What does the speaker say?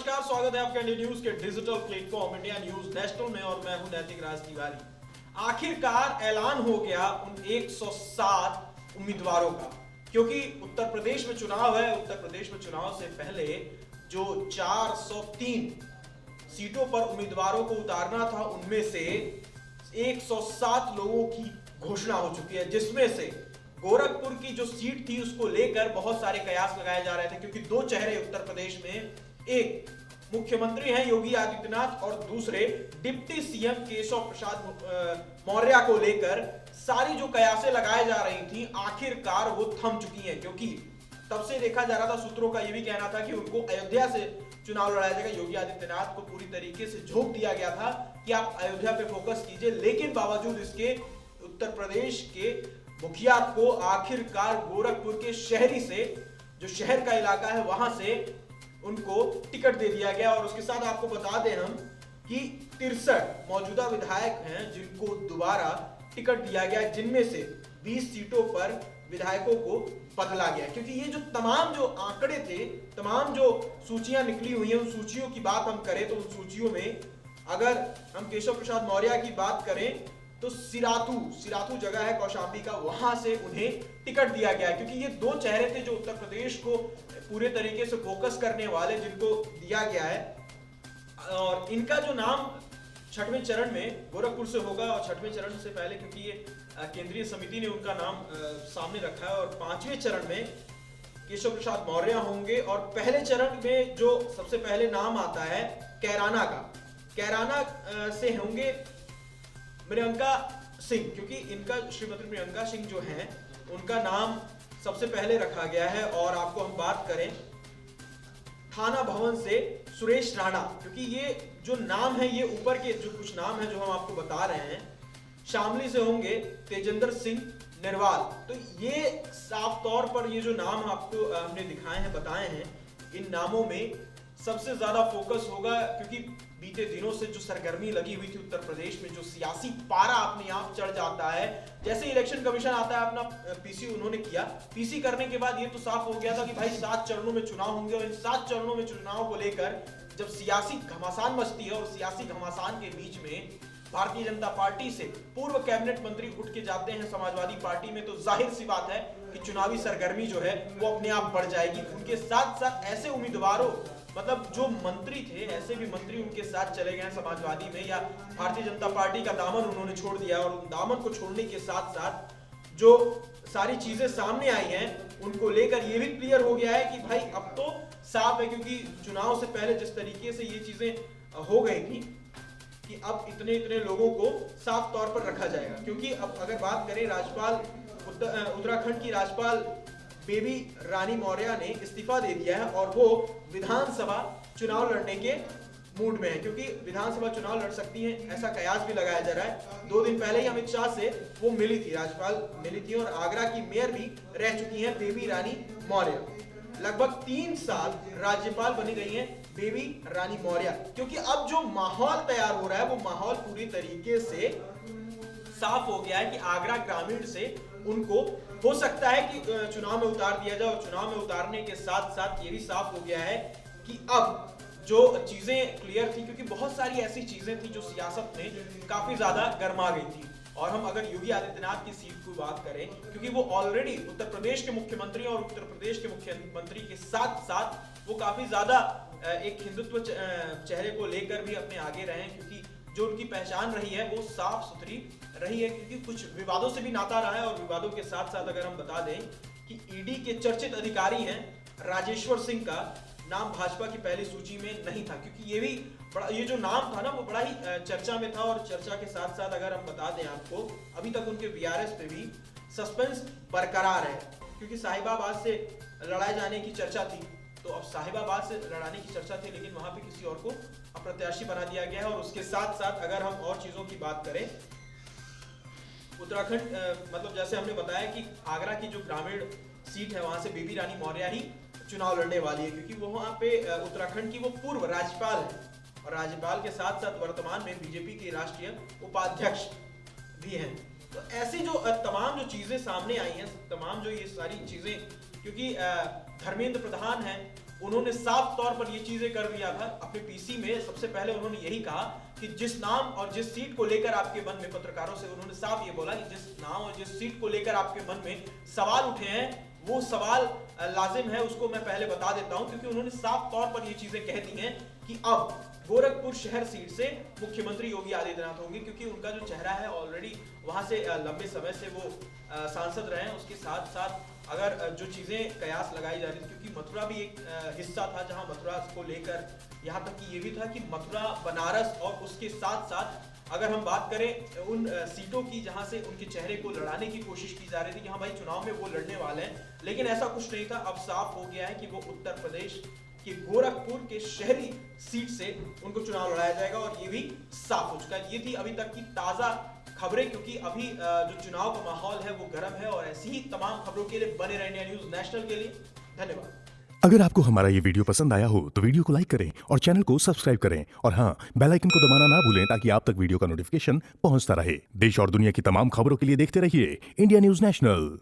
नमस्कार, स्वागत है आपका इंडिया न्यूज के digital platform India news national में और मैं हूं नैतिक राज तिवारी। आखिरकार ऐलान हो गया उन 107 उम्मीदवारों का, क्योंकि उत्तर प्रदेश में चुनाव है। उत्तर प्रदेश में चुनाव से पहले जो 403 सीटों पर उम्मीदवारों को उतारना था, उनमें से 107 लोगों की घोषणा हो चुकी है, जिसमें से गोरखपुर की जो सीट थी उसको लेकर बहुत सारे कयास लगाए जा रहे थे, क्योंकि दो चेहरे उत्तर प्रदेश में, एक मुख्यमंत्री हैं योगी आदित्यनाथ और दूसरे डिप्टी सीएम केशव प्रसाद मौर्य को लेकर सारी जो कयासें लगाए जा रही थी, आखिरकार वो थम चुकी हैं। क्योंकि तब से देखा जा रहा था, सूत्रों का यह भी कहना था कि उनको अयोध्या से चुनाव लड़ाया जाएगा। योगी आदित्यनाथ को पूरी तरीके से झोंक दिया गया था कि आप अयोध्या पे फोकस कीजिए, लेकिन बावजूद इसके उत्तर प्रदेश के मुखिया को आखिरकार गोरखपुर के शहरी से, जो शहर का इलाका है, वहां से उनको टिकट दे दिया गया। और उसके साथ आपको बता दें हम कि 63 मौजूदा विधायक हैं जिनको दोबारा टिकट दिया गया, जिनमें से 20 सीटों पर विधायकों को बदला गया। क्योंकि ये जो तमाम जो आंकड़े थे, तमाम जो सूचियां निकली हुई हैं, उन सूचियों की बात हम करें तो उन सूचियों में अगर हम केशव प्रसाद मौर्य की बात करें तो सिराथू जगह है कौशाम्बी का, वहां से उन्हें टिकट दिया गया। क्योंकि ये दो चेहरे थे जो उत्तर प्रदेश को पूरे तरीके से फोकस करने वाले, जिनको दिया गया है। और इनका जो नाम छठवें चरण में गोरखपुर से होगा, और छठवें चरण से पहले क्योंकि ये केंद्रीय समिति ने उनका नाम सामने रखा है, और 5वें चरण में केशव प्रसाद मौर्य होंगे। और पहले चरण में जो सबसे पहले नाम आता है कैराना का, कैराना से होंगे प्रियंका सिंह, क्योंकि इनका श्रीमती प्रियंका सिंह जो हैं उनका नाम सबसे पहले रखा गया है। और आपको हम बात करें थाना भवन से सुरेश राणा, क्योंकि ये जो नाम है, ये ऊपर के जो कुछ नाम है जो हम आपको बता रहे हैं, शामली से होंगे तेजेंद्र सिंह निर्वाल। तो ये साफ तौर पर ये जो नाम आपको हमने दिखाए हैं, बताए हैं, इन नामों में सबसे ज्यादा फोकस होगा। क्योंकि बीते दिनों से जो सरगर्मी लगी हुई थी उत्तर प्रदेश में, जो सियासी पारा अपने आप चढ़ जाता है, जैसे इलेक्शन कमीशन आता है, अपना पीसी उन्होंने किया, पीसी करने के बाद ये तो साफ हो गया था कि भाई 7 चरणों में चुनाव होंगे। और इन 7 चरणों में चुनाव को लेकर जब सियासी घमासान मचती है, और सियासी घमासान के बीच में भारतीय जनता पार्टी से पूर्व कैबिनेट मंत्री उठ के जाते हैं समाजवादी पार्टी में, तो जाहिर सी बात है कि चुनावी सरगर्मी जो है वो अपने आप बढ़ जाएगी। उनके साथ साथ ऐसे उम्मीदवारों, मतलब जो मंत्री थे, ऐसे भी मंत्री उनके साथ चले गए हैं समाजवादी में, या भारतीय जनता पार्टी का दामन उन्होंने छोड़ दिया। और उन दामन को छोड़ने के साथ साथ जो सारी चीजें सामने आई हैं, उनको लेकर ये भी क्लियर हो गया है कि भाई अब तो साफ है, क्योंकि चुनाव से पहले जिस तरीके से ये चीजें हो गई थी कि अब इतने लोगों को साफ तौर पर रखा जाएगा। क्योंकि अब अगर बात करें, राज्यपाल उत्तराखंड की राज्यपाल बेबी रानी मौर्य ने इस्तीफा दे दिया है, और वो विधानसभा चुनाव लड़ने के मूड में है, क्योंकि विधानसभा चुनाव लड़ सकती हैं, ऐसा कयास भी लगाया जा रहा है। 2 दिन पहले ही अमित शाह से वो मिली थी, राज्यपाल मिली थी, और आगरा की मेयर भी रह चुकी हैं बेबी रानी मौर्य। लगभग 3 साल राज्यपाल बनी गई हैं बेबी रानी मौर्य। क्योंकि अब जो माहौल तैयार हो रहा है, वो माहौल पूरी तरीके से साफ हो गया है कि आगरा ग्रामीण से उनको हो सकता है कि चुनाव में उतार दिया जाए। और चुनाव में उतारने के साथ साथ ये भी साफ हो गया है कि अब जो चीजें क्लियर थी, क्योंकि बहुत सारी ऐसी चीजें थी जो सियासत में काफी ज्यादा गर्मा गई थी। और हम अगर योगी आदित्यनाथ की सीट की बात करें, क्योंकि वो ऑलरेडी उत्तर प्रदेश के मुख्यमंत्री, और उत्तर प्रदेश के मुख्यमंत्री के साथ साथ वो काफी ज्यादा एक हिंदुत्व चेहरे को लेकर भी अपने आगे रहे, क्योंकि जो उनकी पहचान रही है वो साफ सुथरी रही है। क्योंकि कुछ विवादों से भी नाता रहा है, और विवादों के साथ साथ अगर हम बता दें कि ईडी के चर्चित अधिकारी हैं राजेश्वर सिंह का नाम भाजपा की पहली सूची में नहीं था, क्योंकि ये भी बड़ा, ये जो नाम था ना, वो बड़ा ही चर्चा में था। और चर्चा के साथ साथ अगर हम बता दें आपको, अभी तक उनके वीआरएस पे भी सस्पेंस बरकरार है, क्योंकि साहिबाबाद से लड़ाए जाने की चर्चा थी। तो अब साहिबाबाद से लड़ाने की चर्चा थी, लेकिन वहां पे किसी और को अप्रत्याशी बना दिया गया है। और उसके साथ साथ अगर हम और चीजों की बात करें, उत्तराखंड मतलब जैसे हमने बताया कि आगरा की जो ग्रामीण सीट है, वहां से बेबी रानी मौर्य ही चुनाव लड़ने वाली है, क्योंकि वो वहां पे उत्तराखंड की वो पूर्व राज्यपाल है, और राज्यपाल के साथ साथ वर्तमान में बीजेपी के राष्ट्रीय उपाध्यक्ष भी हैं। तो ऐसी जो तमाम जो चीजें सामने आई हैं, तमाम जो ये सारी चीजें, क्योंकि धर्मेंद्र प्रधान हैं उन्होंने साफ तौर पर ये चीजें कर दिया था अपने पीसी में। सबसे पहले उन्होंने यही कहा कि जिस नाम और जिस सीट को लेकर आपके मन में, पत्रकारों से उन्होंने साफ ये बोला कि जिस नाम और जिस सीट को लेकर आपके मन में सवाल उठे हैं वो सवाल लाजिम है, उसको मैं पहले बता देता हूं, क्योंकि उन्होंने साफ तौर पर ये चीजें कह दी हैं कि अब गोरखपुर शहर सीट से मुख्यमंत्री योगी आदित्यनाथ होंगे, क्योंकि उनका जो चेहरा है ऑलरेडी वहां से लंबे समय से वो सांसद रहे हैं। उसके साथ साथ अगर जो चीजें कयास लगाई जा रही थी, क्योंकि मथुरा भी एक हिस्सा था जहां मथुरा को लेकर यहाँ तक कि ये भी था कि मथुरा, बनारस और उसके साथ साथ अगर हम बात करें उन सीटों की जहां से उनके चेहरे को लड़ाने की कोशिश की जा रही थी कि हाँ भाई चुनाव में वो लड़ने वाले हैं, लेकिन ऐसा कुछ नहीं था। अब साफ हो गया है कि वो उत्तर प्रदेश कि गोरखपुर के शहरी सीट से उनको चुनाव लड़ाया जाएगा और ये भी साफ हो चुका है। ये थी अभी तक की ताजा खबरें, क्योंकि अभी जो चुनाव का माहौल है वो गर्म है। और ऐसी ही तमाम खबरों के लिए बने रहे इंडिया न्यूज नेशनल के लिए। धन्यवाद। अगर आपको हमारा ये वीडियो पसंद आया हो तो वीडियो को लाइक करें और चैनल को सब्सक्राइब करें और हाँ, बेल आइकन को दबाना ना भूलें ताकि आप तक वीडियो का नोटिफिकेशन पहुंचता रहे। देश और दुनिया की तमाम खबरों के लिए देखते रहिए इंडिया न्यूज नेशनल।